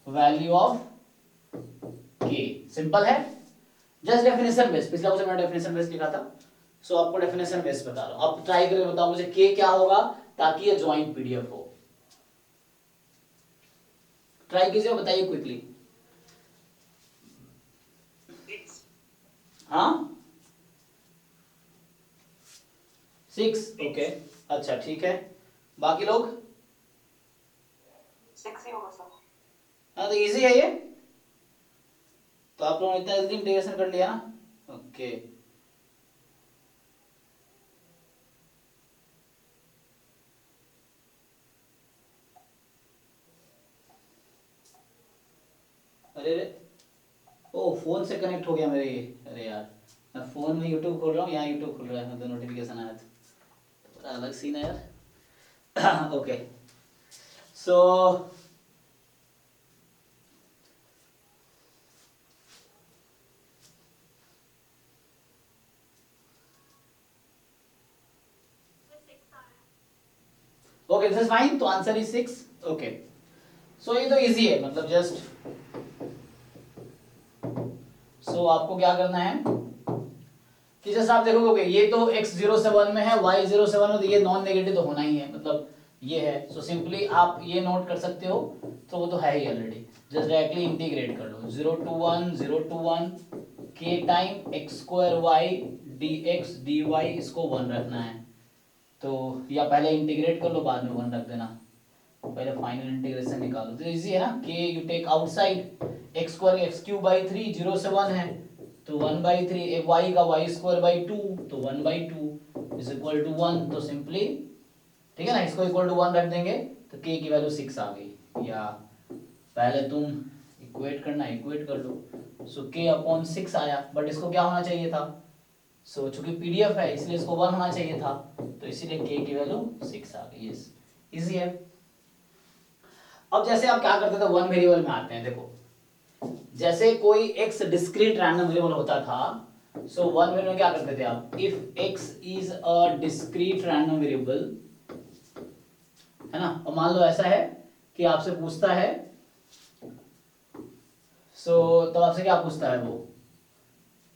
value of k। Simple है, जस्ट डेफिनेशन बेस, पिछला क्वेश्चन मैंने डेफिनेशन बेस लिखा था, सो आपको डेफिनेशन बेस बता रहा हूं। आप ट्राई करके बताओ मुझे k क्या होगा ताकि ये ज्वाइंट पीडीएफ हो। ट्राई कीजिए, बताइए क्विकली। हाँ 6, ओके, अच्छा ठीक है। बाकी लोग? 6 ही होगा सर। हाँ तो इजी है ये, तो आप लोगों ने इतना जल्दी इंटीग्रेशन कर लिया ना, ओके। अरे ओ फोन से कनेक्ट हो गया मेरे ये, अरे यार मैं फोन में यूट्यूब खोल रहा हूँ, यहाँ यूट्यूब खुल रहा है, मतलब नोटिफिकेशन आया था, बड़ा अलग सीन है यार। Okay so okay this is fine, तो आंसर इज 6, ओके। सो ये तो इजी है, मतलब जस्ट सो आपको क्या करना है कि जैसे आप देखोगे ये तो x 0 से 1 में है, y 0 से 1 में, तो ये नॉन नेगेटिव तो होना ही है, मतलब ये है। सो सिंपली आप ये नोट कर सकते हो, तो वो तो है ही ऑलरेडी, जस्ट डायरेक्टली इंटीग्रेट कर लो 0 to 1 0 to 1 k time x square y dx dy, इसको 1 रखना है, तो या पहले इंटीग्रेट कर लो बाद में 1 रख देना, पहले फाइनल इंटीग्रेशन निकालो, तो इजी है ना। k you take outside, x square x cube by 3 0 से 1 है, तो 1/3, y का y स्क्वायर बाई 2, तो 1/2 इज इक्वल टू 1, तो सिंपली ठीक है ना, इसको इक्वल टू 1 रख देंगे तो k की वैल्यू 6 आ गई, या पहले तुम इक्वेट करना, इक्वेट कर लो, सो k अपॉन 6 आया, बट इसको क्या होना चाहिए था, सो चूंकि पीडीएफ है इसलिए इसको 1 होना चाहिए था, तो इसीलिए k की वैल्यू 6 आ गई, यस इजी है। अब जैसे आप क्या करते थे, वन वेरिएबल में आते हैं, देखो जैसे कोई x डिस्क्रीट रैंडम वेरिएबल होता था, सो वन वेरिएबल में क्या करते थे आप, if x is a discrete random variable, है ना, और मान लो ऐसा है कि आपसे पूछता है, सो तो आपसे क्या पूछता है वो,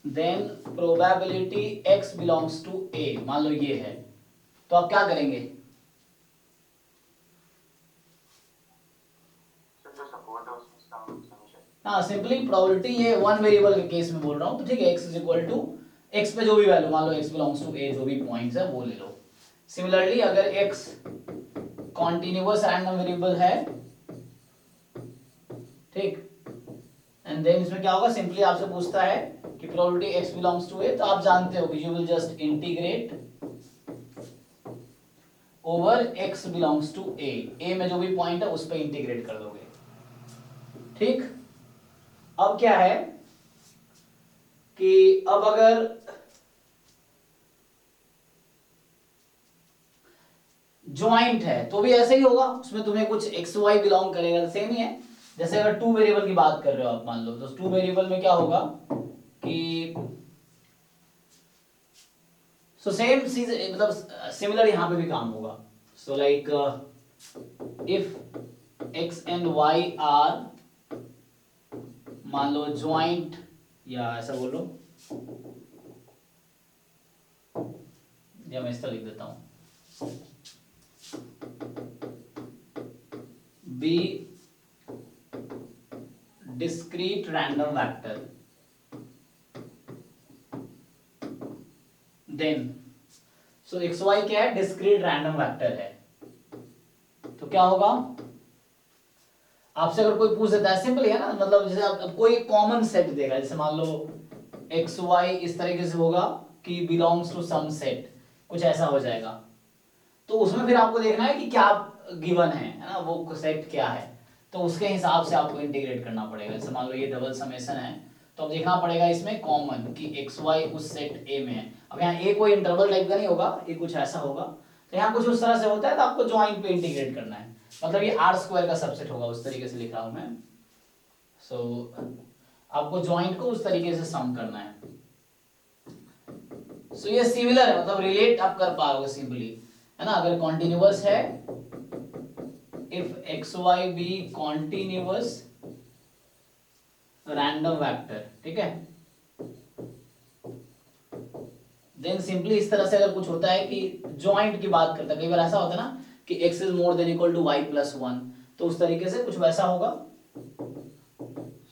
then probability x belongs to a, मान लो ये है, तो आप क्या करेंगे, हाँ सिंपली प्रोबेबिलिटी, ये वन वेरिएबल के केस में बोल रहा हूं, तो ठीक है, x is equal to x पे जो भी वैल्यू, मान लो x बिलोंग्स टू a, जो भी पॉइंट्स है वो ले लो। सिमिलरली अगर x कॉन्टिन्यूअस रैंडम वेरिएबल है, ठीक, एंड देन इसमें क्या होगा, सिंपली आपसे पूछता है कि probability x belongs to a, तो आप जानते हो कि you will just integrate over x belongs to a में जो भी पॉइंट है उस पर इंटीग्रेट कर दोगे, ठीक। अब क्या है कि अब अगर ज्वाइंट है तो भी ऐसे ही होगा, उसमें तुम्हें कुछ एक्स वाई बिलोंग करेगा, सेम ही है। जैसे अगर टू वेरिएबल की बात कर रहे हो आप, मान लो, तो टू वेरिएबल में क्या होगा कि सो सेम चीज, मतलब सिमिलर यहां पे भी काम होगा। So like if X and Y are, मान लो ज्वाइंट, या ऐसा बोलो, या मैं इस तरह लिख देता हूं, be discrete random vector, then so X Y क्या है, डिस्क्रीट रैंडम वेक्टर है, तो क्या होगा, आपसे अगर कोई पूछ देता है, सिंपल है ना, मतलब जैसे आप कोई कॉमन सेट देगा, जैसे मान लो एक्स वाई इस तरीके से होगा कि बिलोंग्स टू सम सेट, कुछ ऐसा हो जाएगा, तो उसमें फिर आपको देखना है कि क्या गिवन है ना, वो सेट क्या है, तो उसके हिसाब से आपको इंटीग्रेट करना पड़ेगा। जैसे मान लो ये डबल समेशन है, तो अब देखना पड़ेगा इसमें कॉमन कि एक्स वाई उस सेट ए में है। अब यहाँ ए कोई इंटरवल टाइप का नहीं होगा, ये कुछ ऐसा होगा, तो यहाँ कुछ उस तरह से होता है, तो आपको ज्वाइन पे इंटीग्रेट करना है, मतलब ये आर स्क्वायर का सबसेट होगा, उस तरीके से लिख रहा हूं मैं। सो आपको ज्वाइंट को उस तरीके से सम करना है। सो ये सिमिलर है, मतलब रिलेट आप कर पाओगे सिंपली, है ना। अगर कॉन्टिन्यूअस है, if X Y be continuous random vector, ठीक है, देन सिंपली इस तरह से अगर कुछ होता है कि ज्वाइंट की बात करता है, कई बार ऐसा होता है ना कि x is more than equal to y plus 1, तो उस तरीके से कुछ वैसा होगा।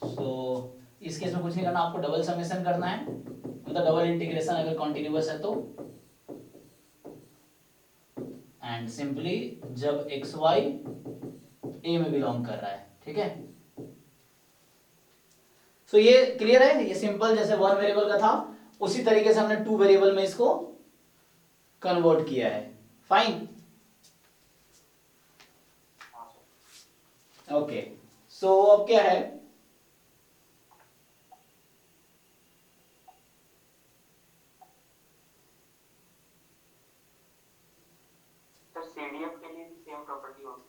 सो इस केस में कुछ नहीं करना, आपको डबल समेशन करना है, मतलब डबल इंटीग्रेशन अगर कॉन्टिन्यूअस है तो, एंड सिंपली जब एक्स वाई ए में बिलोंग कर रहा है, ठीक है। सो ये क्लियर है, ये सिंपल जैसे वन वेरिएबल का था उसी तरीके से हमने टू वेरिएबल में इसको कन्वर्ट किया है। Fine, okay. सो अब क्या है, सर सीडीएफ के लिए सेम प्रॉपर्टी होगी?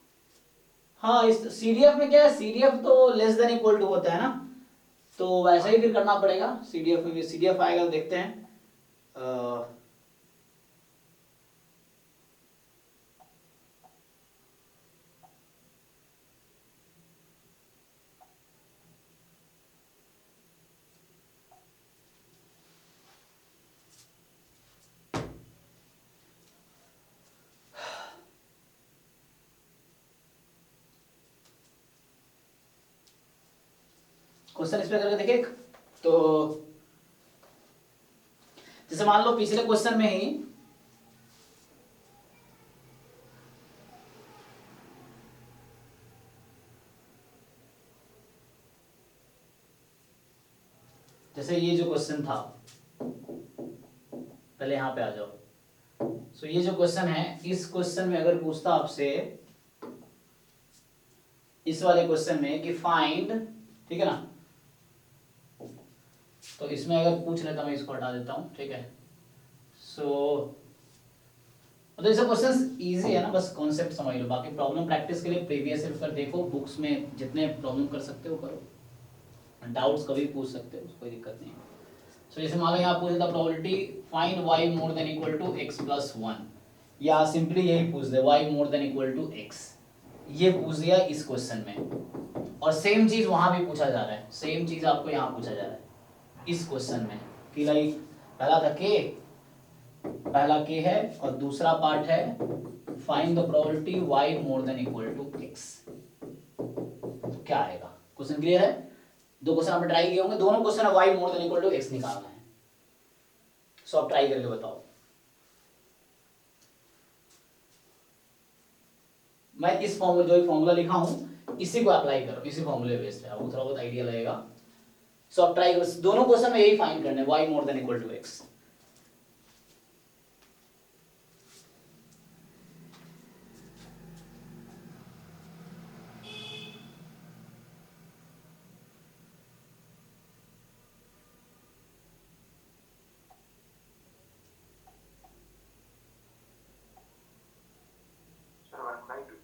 हाँ, इस सीडीएफ में क्या है, सीडीएफ तो लेस देन इक्वल टू होता है ना, तो वैसा ही फिर करना पड़ेगा। सीडीएफ में भी सीडीएफ आएगा, देखते हैं। क्वेश्चन इस पे करके देखें, तो जैसे मान लो पिछले क्वेश्चन में ही जैसे ये जो क्वेश्चन था, पहले यहां पे आ जाओ। सो ये जो क्वेश्चन है, इस क्वेश्चन में अगर पूछता आपसे, इस वाले क्वेश्चन में कि फाइंड, ठीक है ना, तो इसमें अगर पूछ लेता, मैं इसको हटा देता हूं, ठीक है। सो मतलब ये क्वेश्चन इजी है ना, बस कॉन्सेप्ट समझ लो, बाकी प्रॉब्लम प्रैक्टिस के लिए प्रीवियस पेपर देखो, बुक्स में जितने प्रॉब्लम कर सकते हो करो, डाउट्स कभी पूछ सकते हो, कोई दिक्कत नहीं है। सो जैसे मान लो यहाँ पूछ देता probability find y more than equal to x plus 1, या सिंपली यही पूछ दे y more than equal to x, ये पूछ दिया इस क्वेश्चन में, और सेम चीज वहां भी पूछा जा रहा है, सेम चीज आपको यहाँ पूछा जा रहा है इस क्वेश्चन में कि लाइक पहला था k, पहला k है, और दूसरा पार्ट है find the probability y more than equal to x, तो क्या आएगा। क्वेश्चन क्लियर है, दो क्वेश्चन आपने ट्राई किए होंगे, दोनों क्वेश्चन है y more than equal to x निकालना है। सो आप ट्राई करके बताओ। मैं इस फॉर्मूला, जो फॉर्मूला लिखा हूं इसी को अप्लाई करो, इसी फॉर्मूले बेस्ड है, आपको थोड़ा बहुत आइडिया लगेगा। सो आप ट्राई करो, दोनों क्वेश्चन में यही फाइंड करना है, y more than equal to x। Sir 1/2।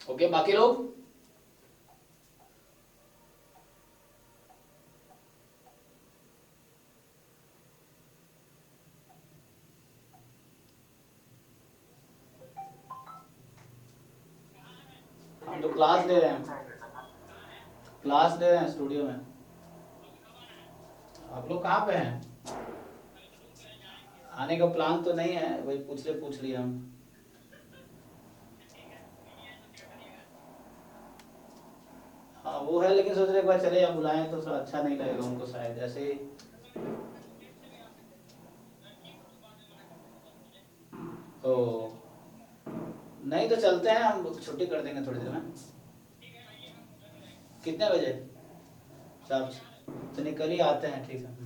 Okay, बाकी लोग हम तो क्लास ले रहे हैं, क्लास ले रहे हैं स्टूडियो में। आप लोग कहाँ पे हैं? आने का प्लान तो नहीं है, वही पूछ लिए हम। हाँ वो है, लेकिन सोच रहे एक बार चले या बुलाएं तो थोड़ा अच्छा नहीं लगेगा उनको शायद ऐसे ही। ओ नहीं तो चलते हैं, हम छुट्टी कर देंगे थोड़ी देर में। कितने बजे? साहब तो निकल ही आते हैं, ठीक है।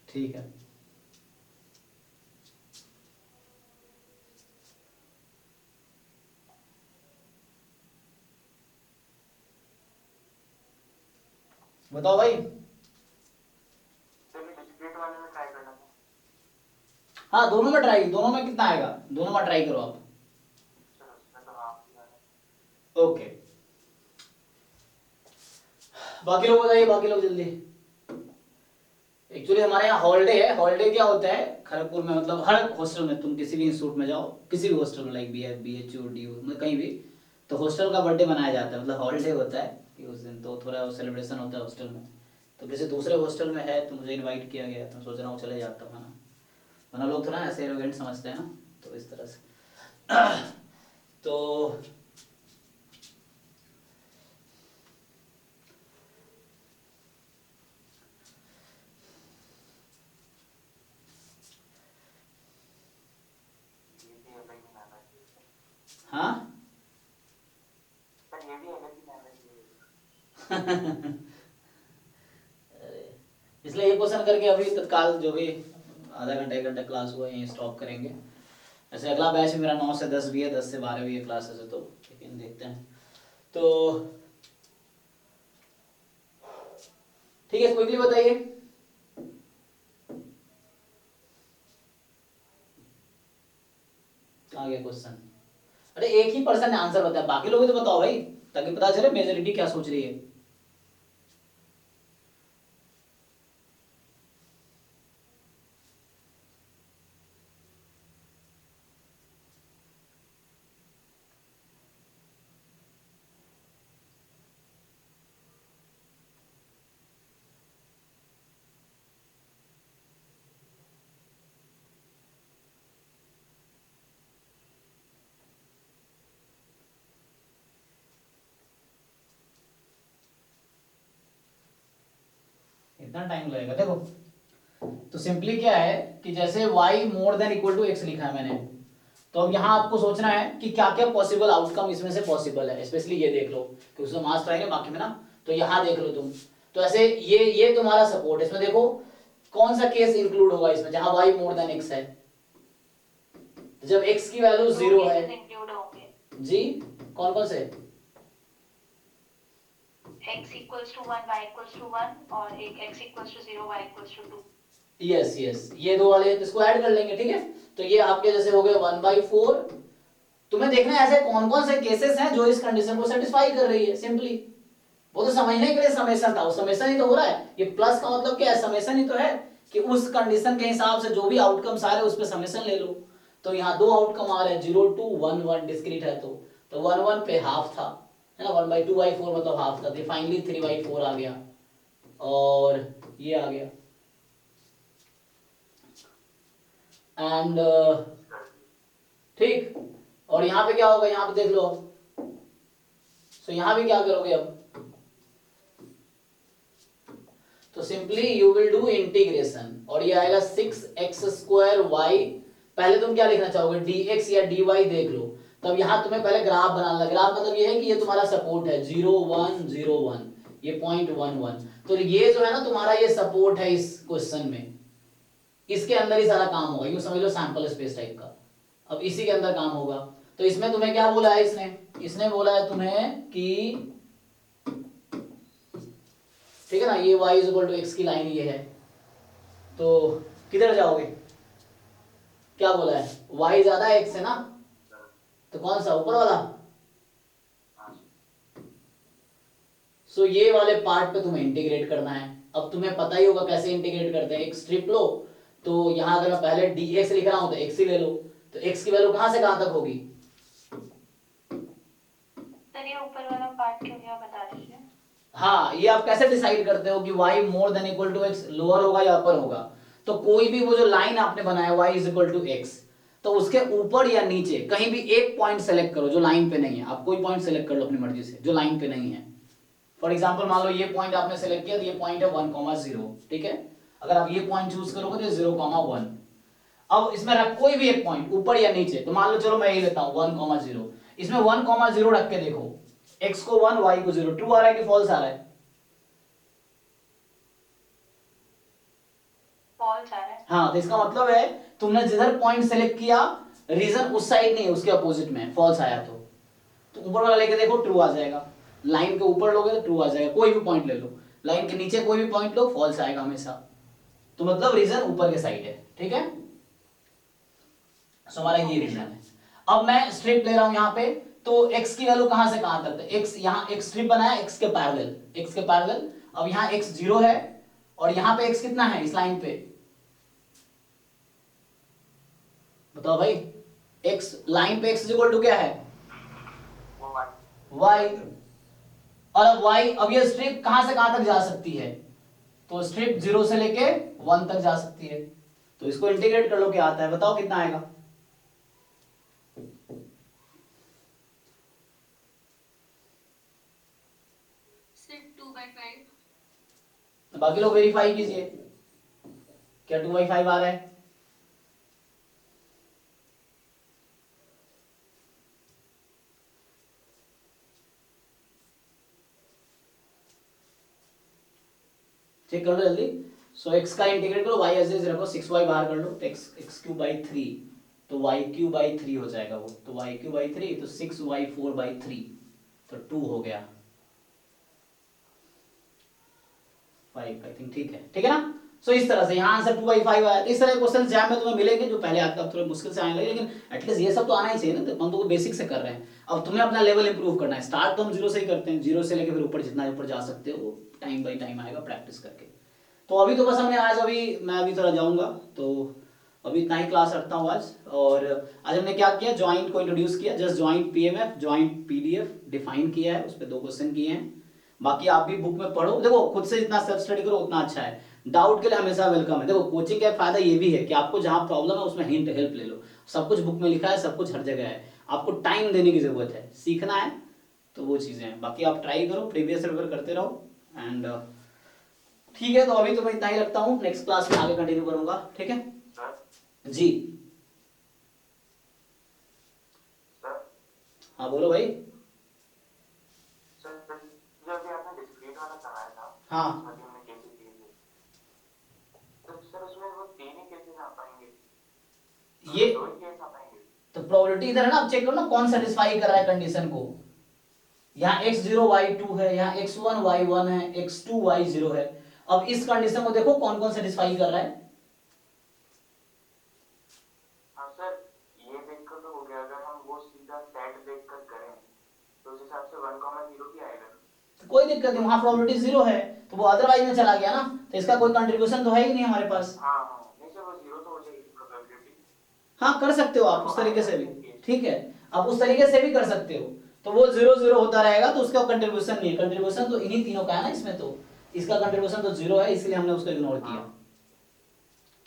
ठीक है। बताओ भाई। चलिए डिस्क्रीट वाले में ट्राई करना था। हाँ दोनों में ट्राई, दोनों में कितना आएगा, दोनों में ट्राई करो आप। चलो उसमें तो हाफ ही आ रहा है। ओके, बाकी लोग बताइए, बाकी लोग जल्दी। एक्चुअली हमारे यहाँ हॉलीडे है। हॉलीडे क्या होता है खड़गपुर में, मतलब हर हॉस्टल में, तुम किसी भी इंस्टीट्यूट में जाओ, किसी भी हॉस्टल में, लाइक BHU DU मतलब कहीं भी, तो हॉस्टल का बर्थडे मनाया जाता है, मतलब हॉलीडे होता है कि उस दिन तो थोड़ा सेलिब्रेशन होता है हॉस्टल में। तो किसी दूसरे हॉस्टल में है तो मुझे इनवाइट किया गया, तो सोच रहा हूँ चले जाता हूँ, है ना। वरना लोग थोड़ा ऐसे एरोगेंट समझते हैं ना, तो इस तरह से तो ये भी अलग ही नाम है। हाँ पर ये भी अलग ही नाम है। इसलिए ये क्वेश्चन करके अभी तत्काल जो भी आधा घंटा 1 घंटा क्लास हुआ यहीं स्टॉप करेंगे। ऐसे अगला बैच मेरा 9 से 10 भी है, 10 से 12 भी है क्लासेस है, तो लेकिन देखते हैं। तो ठीक है, क्विकली बताइए। आ गया क्वेश्चन। अरे एक ही पर्सन ने आंसर बताया, बाकी लोग तो बताओ भाई, ताकि पता चले मेजोरिटी क्या सोच रही है। इतना टाइम लगेगा देखो। तो सिंपली क्या है कि जैसे y more than equal to x लिखा है मैंने, तो अब यहाँ आपको सोचना है कि क्या क्या पॉसिबल आउटकम इसमें से पॉसिबल है। स्पेशली ये देख लो कि उसमें मार्क्स आएंगे बाकी में ना, तो यहाँ देख लो तुम। तो ऐसे ये तुम्हारा सपोर्ट, इसमें देखो कौन सा केस इंक्लूड होगा इसमें जहां y मोर देन x है। तो जब x की वैल्यू 0 है इंक्लूड होंगे जी, कौन कौन से? x equals to 1 y equals to 1 और एक x equals to 0 y equals to 2। Yes yes, ये दो वाले इसको ऐड कर लेंगे, ठीक है। तो ये आपके जैसे हो गए 1/4। तुम्हें देखना है ऐसे कौन कौन से केसेस हैं जो इस कंडीशन को सेटिस्फाई कर रही है। सिंपली वो तो समझने के लिए समेशन था, वो समेशन ही तो हो रहा है। ये प्लस का मतलब क्या है, समेशन ही तो है कि उस कंडीशन के हिसाब से जो भी आउटकम्स आ रहे हैं उस पे समेशन ले लो। तो यहाँ दो आउटकम आ रहे हैं 0 2 1 1 डिस्क्रीट है, तो 1 1 पे हाफ था, है ना। 1/2/4 मतलब हाफ था, तो फाइनली 3/4 आ गया और ये आ गया। एंड ठीक, और यहाँ पे क्या होगा, यहाँ पे देख लो। सो यहाँ भी क्या करोगे अब, तो simply you will do integration और ये आएगा 6x² y। पहले तुम क्या लिखना चाहोगे, dx या dy देख लो। तब यहाँ तुम्हें पहले ग्राफ बनाना। ग्राफ मतलब ये है कि ये तुम्हारा सपोर्ट है 0 1 0 1, ये 0.11। तो ये जो है ना तुम्हारा ये सपोर्ट है इस क्वेश्चन में, इसके अंदर ही सारा काम होगा। यूं समझ लो सैंपल स्पेस टाइप का, अब इसी के अंदर काम होगा। तो इसमें तुम्हें क्या बोला है, इसने बोला है तुम्हें कि ठीक है ना, ये y = x की लाइन ये है, तो किधर जाओगे, क्या बोला है, y ज्यादा है x है ना, तो कौन सा ऊपर वाला। सो ये वाले पार्ट पे तुम्हें इंटीग्रेट करना है। अब तुम्हें पता ही होगा कैसे इंटीग्रेट करते हैं। एक स्ट्रिप लो, तो यहां अगर मैं पहले dx लिख रहा हूं तो x ही ले लो, तो x की वैल्यू कहां से कहां तक होगी। सर ये ऊपर वाला पार्ट क्यों गया बता दीजिए। हाँ, ये आप कैसे डिसाइड करते हो कि y more than equal to x lower होगा या अपर होगा। तो कोई भी वो जो लाइन आपने बनाया y = x, तो उसके ऊपर या नीचे कहीं भी एक पॉइंट सेलेक्ट करो जो लाइन पे नहीं है। आप कोई पॉइंट सेलेक्ट कर लो अपनी मर्जी से जो लाइन पे नहीं है। फॉर एग्जांपल मान लो ये पॉइंट आपने सेलेक्ट किया तो ये पॉइंट है 1,0, ठीक है। अगर आप ये पॉइंट चूज करोगे तो 0,1। अब इसमें रख कोई भी एक पॉइंट ऊपर या नीचे, तो मान लो चलो मैं ये लेता हूं 1,0। इसमें 1,0 रख के देखो, x को 1 y को 0, ट्रू आ रहा है कि फॉल्स आ रहा है? फॉल्स आ रहा है। हाँ, तो इसका मतलब है तुमने जिधर पॉइंट सेलेक्ट किया रीजन उस साइड नहीं है, उसके अपोजिट में है, फॉल्स आया तो ऊपर वाला लेके देखो ट्रू आ जाएगा। लाइन के ऊपर लोगे तो ट्रू आ जाएगा, कोई भी पॉइंट ले लो। लाइन के नीचे कोई भी पॉइंट लो फॉल्स आएगा हमेशा। तो मतलब रीजन ऊपर के साइड है, ठीक है। सो हमारा ये रीजन है। अब मैं स्ट्रिप ले रहा हूं यहां पे, तो x की वैल्यू कहां से कहां तक है? x यहां एक स्ट्रिप बनाया x के पैरेलल। अब यहां x 0 है और यहां पे x कितना है इस लाइन पे? बताओ भाई, x लाइन पे x इक्वल टू क्या है? y। और अब y, अब ये स्ट्रिप कहां से कहां तक जा सकती है? तो स्ट्रिप 0 से लेके 1 तक जा सकती है। तो इसको इंटीग्रेट कर लो, क्या आता है बताओ कितना आएगा? बाकी लोग वेरीफाई कीजिए, क्या 2/5 आ रहा है? चेक कर लो जल्दी। सो x का इंटीग्रेट करो, y एज इज रखो, 6y बाहर कर लो, तो x³/3, तो y³/3 हो जाएगा वो। तो y³/3 तो 6y4/3, तो 2 हो गया 5, आई थिंक ठीक है ना। सो इस तरह से यहाँ आंसर 2/5 आया। इस तरह के क्वेश्चन एग्जाम में तुम्हें मिलेंगे जो पहले आता थोड़े मुश्किल से आने लगे, लेकिन एटलीस्ट ये सब तो आना ही चाहिए ना। तो हम तो बेसिक से कर रहे हैं, अब तुम्हें अपना लेवल इंप्रूव करना है। स्टार्ट तो हम 0 से ही करते हैं, 0 से लेके फिर ऊपर जितना ऊपर जा सकते हो वो टाइम बाई टाइम आएगा प्रैक्टिस करके। तो अभी तो बस हमने आज, अभी मैं अभी थोड़ा जाऊंगा, तो अभी इतना ही क्लास रखता हूँ आज। और आज हमने क्या किया, ज्वाइंट को इंट्रोड्यूस किया, just joint PMF, joint PDF define किया है, उस पर 2 क्वेश्चन किए हैं। बाकी आप भी बुक में पढ़ो, देखो खुद से जितना सेल्फ स्टडी करो उतना अच्छा है। डाउट के लिए हमेशा वेलकम है। देखो कोचिंग का फायदा ये भी है कि आपको जहां प्रॉब्लम है उसमें हिंट हेल्प ले लो। सब कुछ बुक में लिखा है, सब कुछ हर जगह है, आपको टाइम देने की जरूरत है, सीखना है तो वो चीजें हैं। बाकी आप ट्राई करो, प्रीवियस रिवर करते रहो एंड ठीक है। तो अभी तो मैं इतना ही रखता हूँ, नेक्स्ट क्लास में आगे कंटिन्यू करूंगा, ठीक है जी। हाँ बोलो भाई। हाँ ये तो प्रोबेबिलिटी इधर है ना, आप चेक करो ना कौन सेटिस्फाई कर रहा है कंडीशन को। यहाँ x0 y2 है, यहाँ x1 y1 है, x2 y0 है। अब इस कंडीशन को देखो कौन कौन सेटिस्फाई कर रहा है। हाँ सर, ये देखकर तो हो गया। अगर हम वो सीधा सेट देखकर करें तो उस हिसाब से 1,0 भी आएगा। तो कोई दिक्कत नहीं, वहां प्रोबेबिलिटी 0 है तो वो अदरवाइज में चला गया ना, तो इसका कोई कंट्रीब्यूशन तो है ही नहीं हमारे पास। हाँ नहीं सर, वो 0 तो हो जाएगी प्रोबेबिलिटी। हाँ कर सकते हो आप उस तरीके से भी, ठीक है, आप उस तरीके से भी कर सकते हो। तो वो 0 होता रहेगा तो उसका कंट्रीब्यूशन नहीं है। कंट्रीब्यूशन तो इन्हीं तीनों का है ना इसमें, तो इसका कंट्रीब्यूशन तो 0 है, इसलिए हमने उसको इग्नोर किया।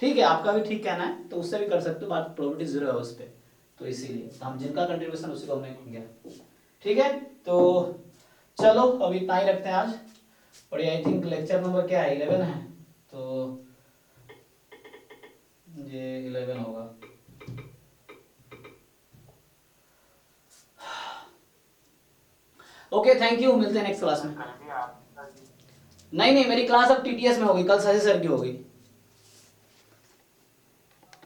ठीक है, आपका भी ठीक कहना है, तो उससे भी कर सकते हो, बात प्रोबेबिलिटी 0 है उस पर, तो इसीलिए हम जिनका कंट्रीब्यूशन उसी को हमने किया। ठीक है, तो चलो अभी इतना ही रखते हैं आज। और ये आई थिंक लेक्चर नंबर क्या है, 11 है, तो ये 11 होगा। ओके थैंक यू, मिलते हैं नेक्स्ट क्लास में। नहीं मेरी क्लास अब टीटीएस में होगी, कल शशि सर की होगी।